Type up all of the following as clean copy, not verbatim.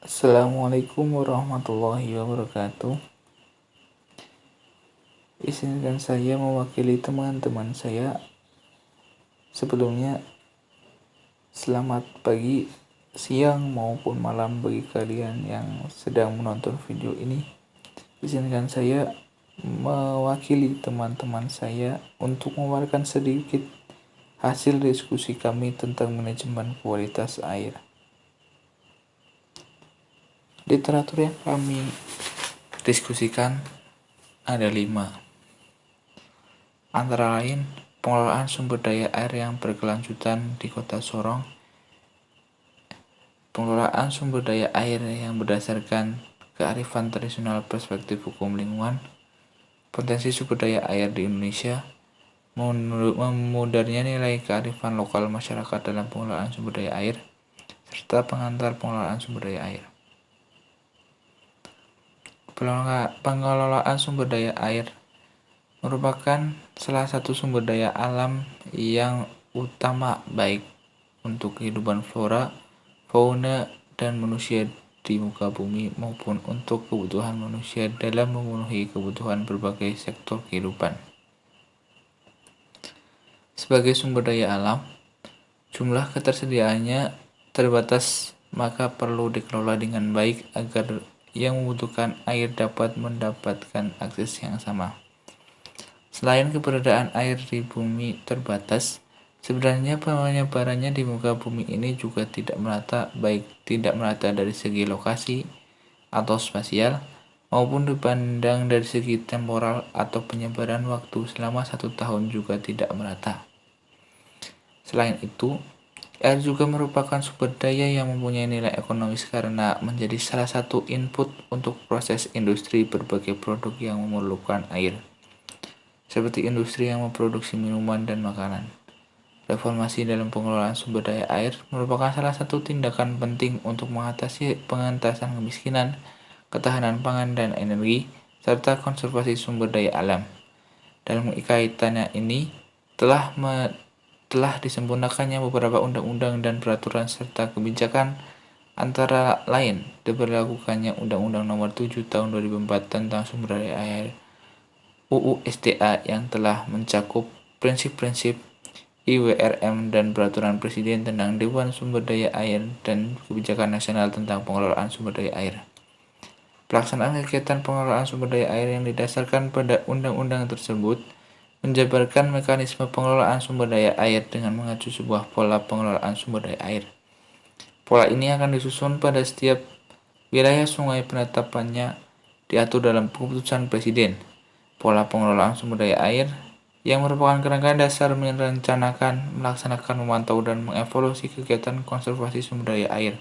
Assalamualaikum warahmatullahi wabarakatuh. Izinkan saya mewakili teman-teman saya. Sebelumnya, selamat pagi, siang maupun malam bagi kalian yang sedang menonton video ini. Izinkan saya mewakili teman-teman saya untuk memaparkan sedikit hasil diskusi kami tentang manajemen kualitas air. Literatur yang kami diskusikan ada 5. Antara lain, pengelolaan sumber daya air yang berkelanjutan di Kota Sorong, pengelolaan sumber daya air yang berdasarkan kearifan tradisional perspektif hukum lingkungan, potensi sumber daya air di Indonesia, memudarnya nilai kearifan lokal masyarakat dalam pengelolaan sumber daya air, serta pengantar pengelolaan sumber daya air. Pengelolaan sumber daya air merupakan salah satu sumber daya alam yang utama baik untuk kehidupan flora, fauna, dan manusia di muka bumi maupun untuk kebutuhan manusia dalam memenuhi kebutuhan berbagai sektor kehidupan. Sebagai sumber daya alam, jumlah ketersediaannya terbatas, maka perlu dikelola dengan baik agar yang membutuhkan air dapat mendapatkan akses yang sama. Selain keberadaan air di bumi terbatas, sebenarnya penyebarannya di muka bumi ini juga tidak merata, baik tidak merata dari segi lokasi atau spasial, maupun dipandang dari segi temporal atau penyebaran waktu selama 1 tahun juga tidak merata. Selain itu, air juga merupakan sumber daya yang mempunyai nilai ekonomis karena menjadi salah satu input untuk proses industri berbagai produk yang memerlukan air, seperti industri yang memproduksi minuman dan makanan. Reformasi dalam pengelolaan sumber daya air merupakan salah satu tindakan penting untuk mengatasi pengentasan kemiskinan, ketahanan pangan dan energi, serta konservasi sumber daya alam. Dalam kaitannya ini, telah disempurnakannya beberapa undang-undang dan peraturan serta kebijakan, antara lain diberlakukannya Undang-Undang Nomor 7 Tahun 2004 tentang Sumber Daya Air UU SDA yang telah mencakup prinsip-prinsip IWRM dan Peraturan Presiden tentang Dewan Sumber Daya Air dan Kebijakan Nasional tentang Pengelolaan Sumber Daya Air. Pelaksanaan kegiatan pengelolaan sumber daya air yang didasarkan pada undang-undang tersebut menjabarkan mekanisme pengelolaan sumber daya air dengan mengacu sebuah pola pengelolaan sumber daya air. Pola ini akan disusun pada setiap wilayah sungai, penetapannya diatur dalam keputusan Presiden. Pola pengelolaan sumber daya air yang merupakan kerangka dasar merencanakan, melaksanakan, memantau, dan mengevaluasi kegiatan konservasi sumber daya air,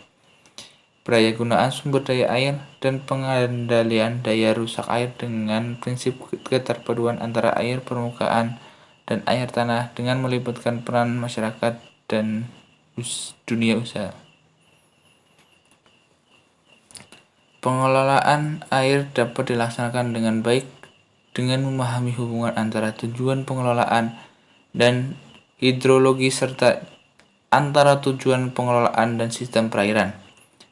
daya gunaan sumber daya air, dan pengendalian daya rusak air dengan prinsip keterpaduan antara air permukaan dan air tanah dengan melibatkan peran masyarakat dan dunia usaha. Pengelolaan air dapat dilaksanakan dengan baik dengan memahami hubungan antara tujuan pengelolaan dan hidrologi serta antara tujuan pengelolaan dan sistem perairan.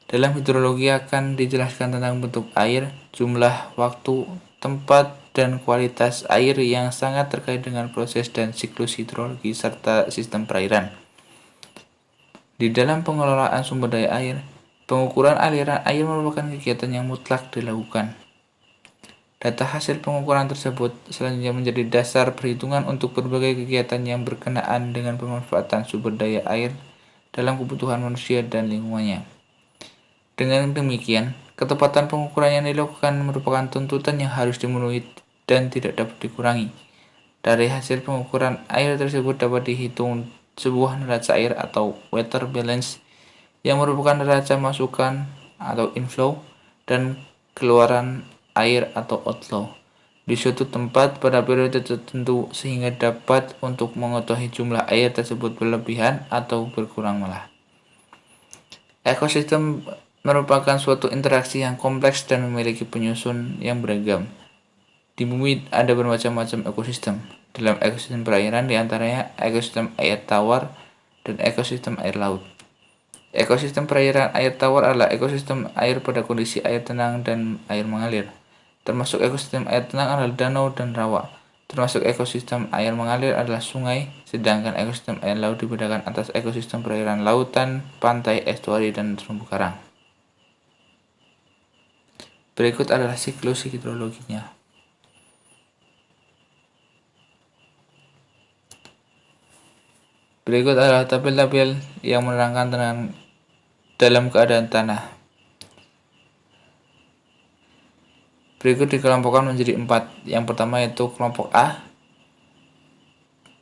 Dalam hidrologi akan dijelaskan tentang bentuk air, jumlah, waktu, tempat, dan kualitas air yang sangat terkait dengan proses dan siklus hidrologi serta sistem perairan. Di dalam pengelolaan sumber daya air, pengukuran aliran air merupakan kegiatan yang mutlak dilakukan. Data hasil pengukuran tersebut selanjutnya menjadi dasar perhitungan untuk berbagai kegiatan yang berkenaan dengan pemanfaatan sumber daya air dalam kebutuhan manusia dan lingkungannya. Dengan demikian, ketepatan pengukuran yang dilakukan merupakan tuntutan yang harus dimenuhi dan tidak dapat dikurangi. Dari hasil pengukuran air tersebut dapat dihitung sebuah neraca air atau water balance yang merupakan neraca masukan atau inflow dan keluaran air atau outflow di suatu tempat pada periode tertentu sehingga dapat untuk mengetahui jumlah air tersebut berlebihan atau berkurang malah. Ekosistem merupakan suatu interaksi yang kompleks dan memiliki penyusun yang beragam. Di bumi ada bermacam-macam ekosistem. Dalam ekosistem perairan diantaranya ekosistem air tawar dan ekosistem air laut. Ekosistem perairan air tawar adalah ekosistem air pada kondisi air tenang dan air mengalir. Termasuk ekosistem air tenang adalah danau dan rawa. Termasuk ekosistem air mengalir adalah sungai, sedangkan ekosistem air laut dibedakan atas ekosistem perairan lautan, pantai, estuari, dan terumbu karang. Berikut adalah siklus hidrologinya. Berikut adalah tabel-tabel yang menerangkan dalam keadaan tanah. Berikut dikelompokkan menjadi 4. Yang pertama yaitu kelompok A,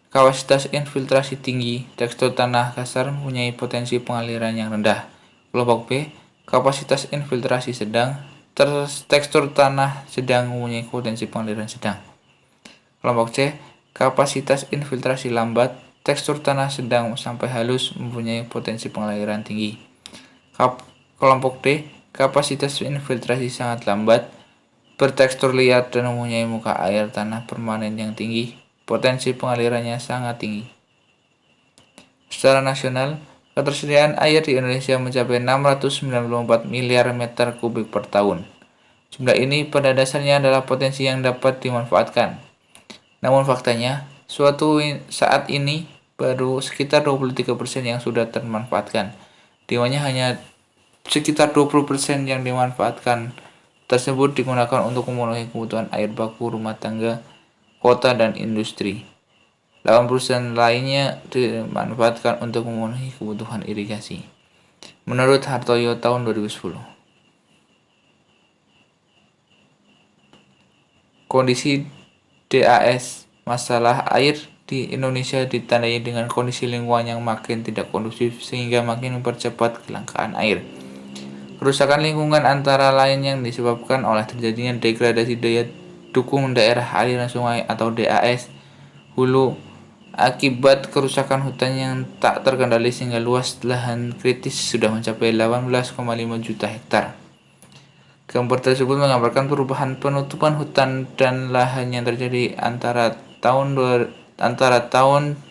kapasitas infiltrasi tinggi, tekstur tanah kasar, mempunyai potensi pengaliran yang rendah. Kelompok B, kapasitas infiltrasi sedang, tekstur tanah sedang, mempunyai potensi pengaliran sedang. Kelompok C, kapasitas infiltrasi lambat, tekstur tanah sedang sampai halus, mempunyai potensi pengaliran tinggi. Kelompok D, kapasitas infiltrasi sangat lambat, bertekstur liat dan mempunyai muka air tanah permanen yang tinggi, potensi pengalirannya sangat tinggi. Secara nasional, ketersediaan air di Indonesia mencapai 694 miliar meter kubik per tahun. Jumlah ini pada dasarnya adalah potensi yang dapat dimanfaatkan. Namun faktanya, saat ini baru sekitar 23% yang sudah termanfaatkan, di mana hanya sekitar 20% yang dimanfaatkan tersebut digunakan untuk memenuhi kebutuhan air baku rumah tangga, kota, dan industri. 80% lainnya dimanfaatkan untuk memenuhi kebutuhan irigasi. Menurut Hartoyo tahun 2010. Kondisi DAS, masalah air di Indonesia ditandai dengan kondisi lingkungan yang makin tidak kondusif sehingga makin mempercepat kelangkaan air. Kerusakan lingkungan antara lain yang disebabkan oleh terjadinya degradasi daya dukung daerah aliran sungai atau DAS hulu akibat kerusakan hutan yang tak terkendali sehingga luas lahan kritis sudah mencapai 18,5 juta hektar. Gambar tersebut menggambarkan perubahan penutupan hutan dan lahan yang terjadi antara tahun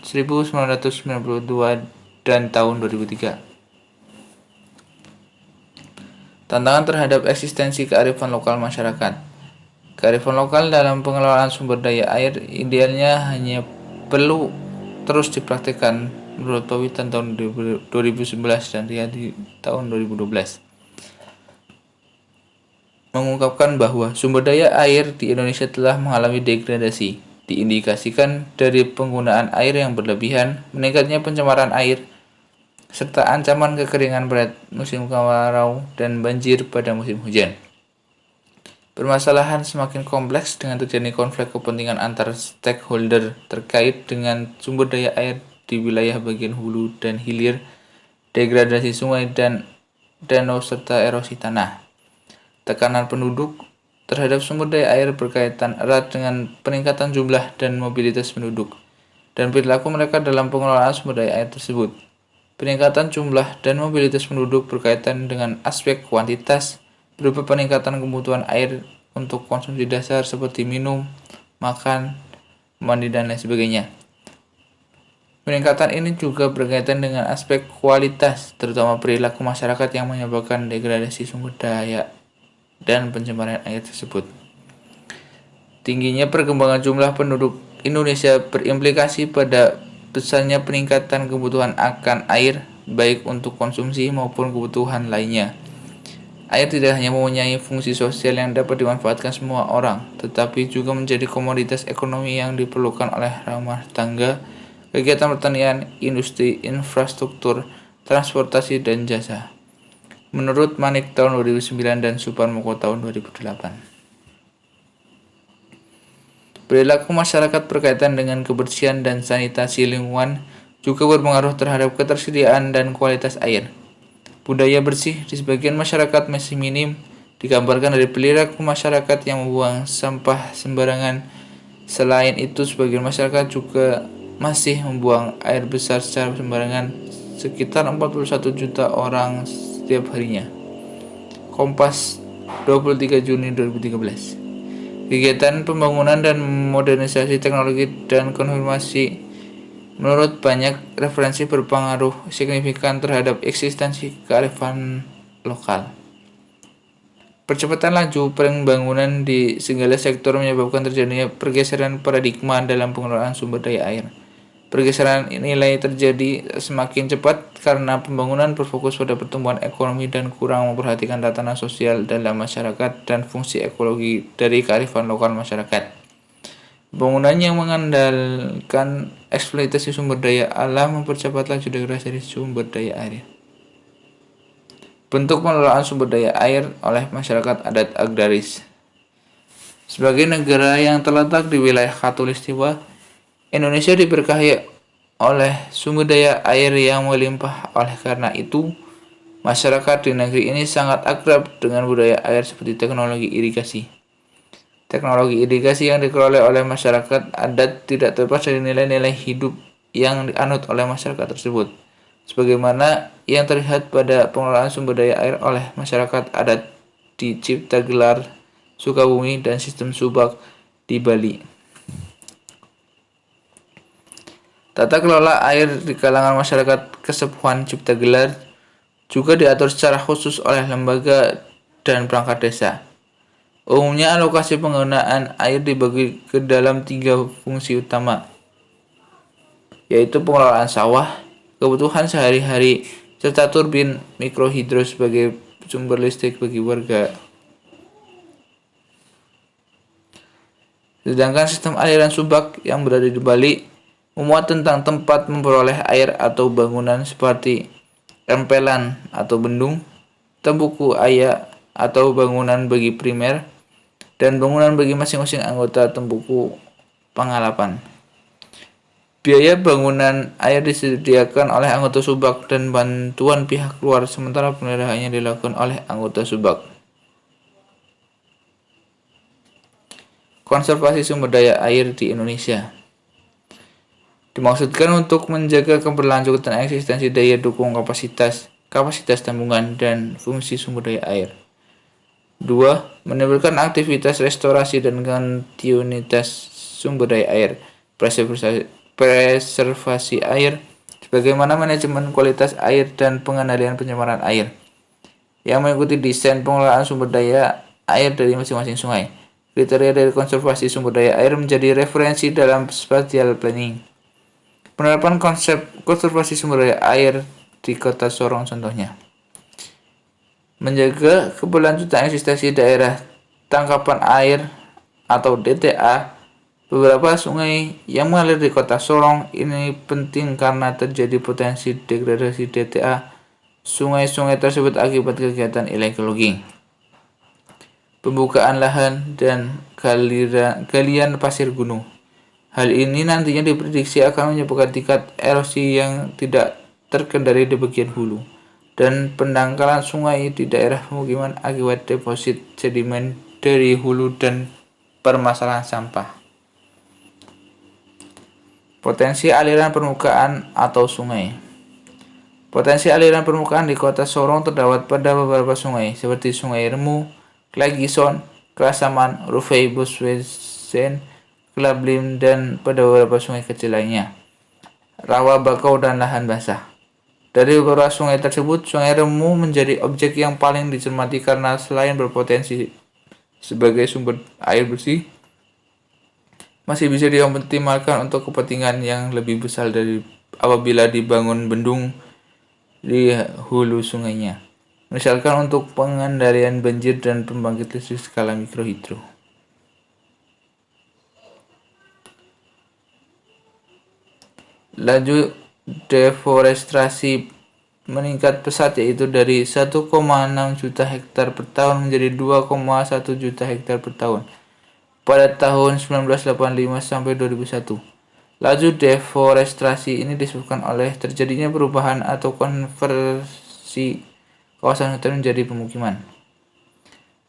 1992 dan tahun 2003. Tantangan terhadap eksistensi kearifan lokal masyarakat. Kearifan lokal dalam pengelolaan sumber daya air idealnya hanya perlu terus dipraktikkan menurut Pawitan tahun 2011 dan Riyadi tahun 2012. Mengungkapkan bahwa sumber daya air di Indonesia telah mengalami degradasi, diindikasikan dari penggunaan air yang berlebihan, meningkatnya pencemaran air, serta ancaman kekeringan pada musim kemarau dan banjir pada musim hujan. Permasalahan semakin kompleks dengan terjadi konflik kepentingan antar stakeholder terkait dengan sumber daya air di wilayah bagian hulu dan hilir, degradasi sungai dan danau serta erosi tanah. Tekanan penduduk terhadap sumber daya air berkaitan erat dengan peningkatan jumlah dan mobilitas penduduk dan perilaku mereka dalam pengelolaan sumber daya air tersebut. Peningkatan jumlah dan mobilitas penduduk berkaitan dengan aspek kuantitas berupa peningkatan kebutuhan air untuk konsumsi dasar seperti minum, makan, mandi, dan lain sebagainya. Peningkatan ini juga berkaitan dengan aspek kualitas, terutama perilaku masyarakat yang menyebabkan degradasi sumber daya dan pencemaran air tersebut. Tingginya perkembangan jumlah penduduk Indonesia berimplikasi pada besarnya peningkatan kebutuhan akan air, baik untuk konsumsi maupun kebutuhan lainnya. Air tidak hanya mempunyai fungsi sosial yang dapat dimanfaatkan semua orang, tetapi juga menjadi komoditas ekonomi yang diperlukan oleh rumah tangga, kegiatan pertanian, industri, infrastruktur, transportasi, dan jasa. Menurut Manik tahun 2009 dan Suparmoko tahun 2008. Perilaku masyarakat berkaitan dengan kebersihan dan sanitasi lingkungan juga berpengaruh terhadap ketersediaan dan kualitas air. Budaya bersih di sebagian masyarakat masih minim, digambarkan dari perilaku masyarakat yang membuang sampah sembarangan. Selain itu, sebagian masyarakat juga masih membuang air besar secara sembarangan, sekitar 41 juta orang setiap harinya. Kompas 23 Juni 2013. Kegiatan pembangunan dan modernisasi teknologi dan konfirmasi Menurut banyak referensi berpengaruh signifikan terhadap eksistensi kearifan lokal. Percepatan laju pembangunan di segala sektor menyebabkan terjadinya pergeseran paradigma dalam pengelolaan sumber daya air. Pergeseran nilai terjadi semakin cepat karena pembangunan berfokus pada pertumbuhan ekonomi dan kurang memperhatikan tatanan sosial dalam masyarakat dan fungsi ekologi dari kearifan lokal masyarakat. Pembangunan yang mengandalkan eksploitasi sumber daya alam mempercepat laju degradasi dari sumber daya air. Bentuk pengelolaan sumber daya air oleh masyarakat adat agraris. Sebagai negara yang terletak di wilayah Khatulistiwa, Indonesia diberkahi oleh sumber daya air yang melimpah. Oleh karena itu, masyarakat di negeri ini sangat akrab dengan budaya air seperti teknologi irigasi. Teknologi irigasi yang dikelola oleh masyarakat adat tidak terlepas dari nilai-nilai hidup yang dianut oleh masyarakat tersebut, sebagaimana yang terlihat pada pengelolaan sumber daya air oleh masyarakat adat di Ciptagelar, Sukabumi, dan sistem Subak di Bali. Tata kelola air di kalangan masyarakat Kesepuhan Ciptagelar juga diatur secara khusus oleh lembaga dan perangkat desa. Umumnya alokasi penggunaan air dibagi ke dalam 3 fungsi utama, yaitu pengelolaan sawah, kebutuhan sehari-hari, serta turbin mikrohidro sebagai sumber listrik bagi warga. Sedangkan sistem aliran Subak yang berada di Bali memuat tentang tempat memperoleh air atau bangunan seperti empelan atau bendung, tembuku aya atau bangunan bagi primer, dan bangunan bagi masing-masing anggota tembuku pengalapan. Biaya bangunan air disediakan oleh anggota Subak dan bantuan pihak luar, sementara pemeliharaannya dilakukan oleh anggota Subak. Konservasi sumber daya air di Indonesia dimaksudkan untuk menjaga keberlanjutan eksistensi daya dukung kapasitas tambungan, dan fungsi sumber daya air. 2. Menimbulkan aktivitas restorasi dan kontinuitas sumber daya air, preservasi air, sebagaimana manajemen kualitas air dan pengendalian pencemaran air, yang mengikuti desain pengelolaan sumber daya air dari masing-masing sungai. Kriteria dari konservasi sumber daya air menjadi referensi dalam spatial planning. Penerapan konsep konservasi sumber daya air di Kota Sorong contohnya. Menjaga keberlanjutan eksistensi daerah tangkapan air atau DTA. Beberapa sungai yang mengalir di Kota Sorong ini penting karena terjadi potensi degradasi DTA sungai-sungai tersebut akibat kegiatan ilegal logging, pembukaan lahan, dan galian pasir gunung. Hal ini nantinya diprediksi akan menyebabkan tingkat erosi yang tidak terkendali di bagian hulu dan pendangkalan sungai di daerah pemukiman akibat deposit sedimen dari hulu dan permasalahan sampah. Potensi aliran permukaan atau sungai. Potensi aliran permukaan di Kota Sorong terdapat pada beberapa sungai seperti Sungai Remu, Klagison, Krasaman, Rufai, Boswesen, Klablim, dan pada beberapa sungai kecil lainnya, rawa bakau, dan lahan basah. Dari beberapa sungai tersebut, Sungai Remu menjadi objek yang paling dicermati karena selain berpotensi sebagai sumber air bersih, masih bisa dioptimalkan untuk kepentingan yang lebih besar dari apabila dibangun bendung di hulu sungainya, misalkan untuk pengendalian banjir dan pembangkit listrik skala mikrohidro. Laju deforestasi meningkat pesat, yaitu dari 1,6 juta hektar per tahun menjadi 2,1 juta hektar per tahun pada tahun 1985 sampai 2001. Laju deforestasi ini disebabkan oleh terjadinya perubahan atau konversi kawasan hutan menjadi pemukiman,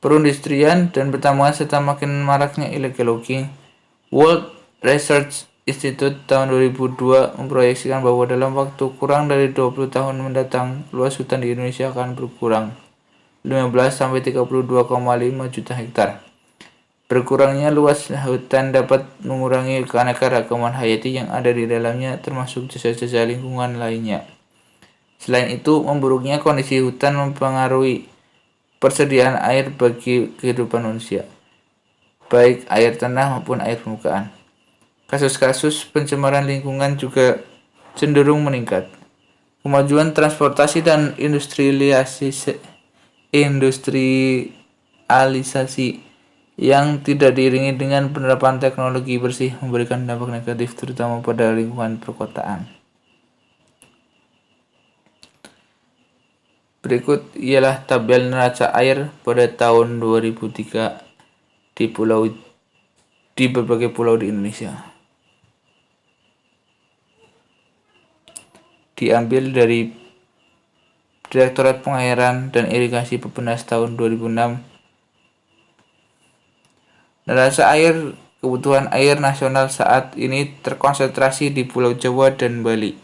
perindustrian, dan pertambangan, serta makin maraknya illegal logging. World Research Institute tahun 2002 memproyeksikan bahwa dalam waktu kurang dari 20 tahun mendatang, luas hutan di Indonesia akan berkurang 15 sampai 32,5 juta hektar. Berkurangnya luas hutan dapat mengurangi keanekaragaman hayati yang ada di dalamnya, termasuk jasa-jasa lingkungan lainnya. Selain itu, memburuknya kondisi hutan mempengaruhi persediaan air bagi kehidupan manusia, baik air tanah maupun air permukaan. Kasus-kasus pencemaran lingkungan juga cenderung meningkat. Kemajuan transportasi dan industrialisasi yang tidak diiringi dengan penerapan teknologi bersih memberikan dampak negatif terutama pada lingkungan perkotaan. Berikut ialah tabel neraca air pada tahun 2003 di berbagai pulau di Indonesia. Diambil dari Direktorat Pengairan dan Irigasi Bappenas tahun 2006. Neraca air kebutuhan air nasional saat ini terkonsentrasi di Pulau Jawa dan Bali,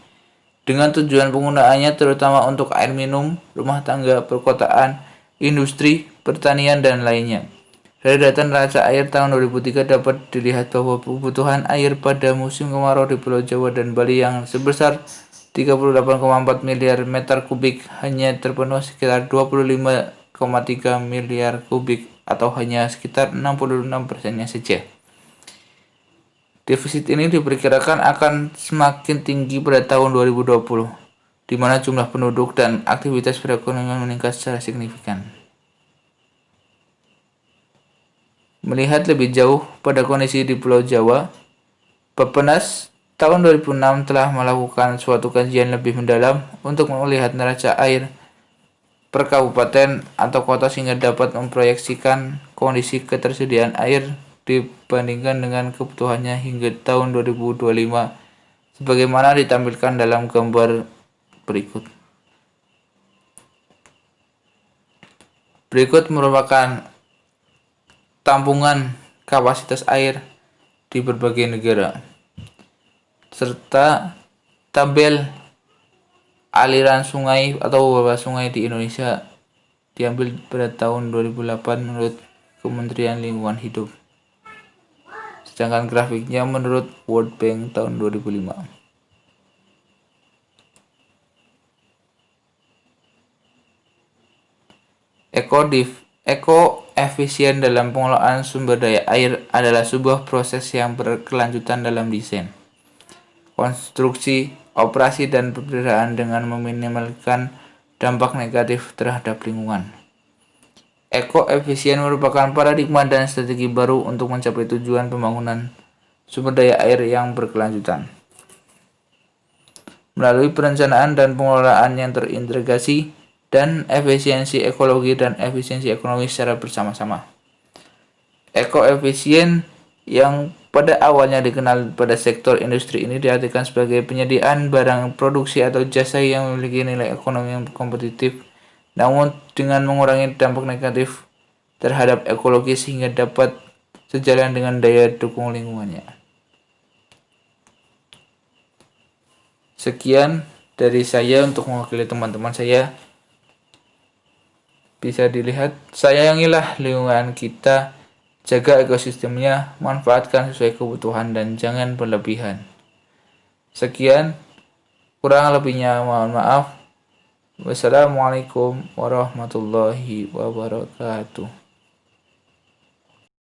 dengan tujuan penggunaannya terutama untuk air minum, rumah tangga, perkotaan, industri, pertanian, dan lainnya. Dari data neraca air tahun 2003 dapat dilihat bahwa kebutuhan air pada musim kemarau di Pulau Jawa dan Bali yang sebesar 38,4 miliar meter kubik hanya terpenuhi sekitar 25,3 miliar kubik atau hanya sekitar 66%-nya saja. Defisit ini diperkirakan akan semakin tinggi pada tahun 2020, di mana jumlah penduduk dan aktivitas perekonomian meningkat secara signifikan. Melihat lebih jauh pada kondisi di Pulau Jawa, Bappenas tahun 2006 telah melakukan suatu kajian lebih mendalam untuk melihat neraca air per kabupaten atau kota sehingga dapat memproyeksikan kondisi ketersediaan air dibandingkan dengan kebutuhannya hingga tahun 2025 sebagaimana ditampilkan dalam gambar berikut. Berikut merupakan tampungan kapasitas air di berbagai negara serta tabel aliran sungai atau bawah sungai di Indonesia diambil pada tahun 2008 menurut Kementerian Lingkungan Hidup. Sedangkan grafiknya menurut World Bank tahun 2005. Ekoefisien dalam pengelolaan sumber daya air adalah sebuah proses yang berkelanjutan dalam desain, konstruksi, operasi, dan pemeliharaan dengan meminimalkan dampak negatif terhadap lingkungan. Ekoefisien merupakan paradigma dan strategi baru untuk mencapai tujuan pembangunan sumber daya air yang berkelanjutan. Melalui perencanaan dan pengelolaan yang terintegrasi dan efisiensi ekologi dan efisiensi ekonomi secara bersama-sama. Ekoefisien yang pada awalnya dikenal pada sektor industri ini diartikan sebagai penyediaan barang produksi atau jasa yang memiliki nilai ekonomi yang kompetitif, namun dengan mengurangi dampak negatif terhadap ekologi sehingga dapat sejalan dengan daya dukung lingkungannya. Sekian dari saya untuk mewakili teman-teman saya. Bisa dilihat, sayangilah lingkungan kita, jaga ekosistemnya, manfaatkan sesuai kebutuhan dan jangan berlebihan. Sekian, kurang lebihnya mohon maaf. Wassalamualaikum warahmatullahi wabarakatuh.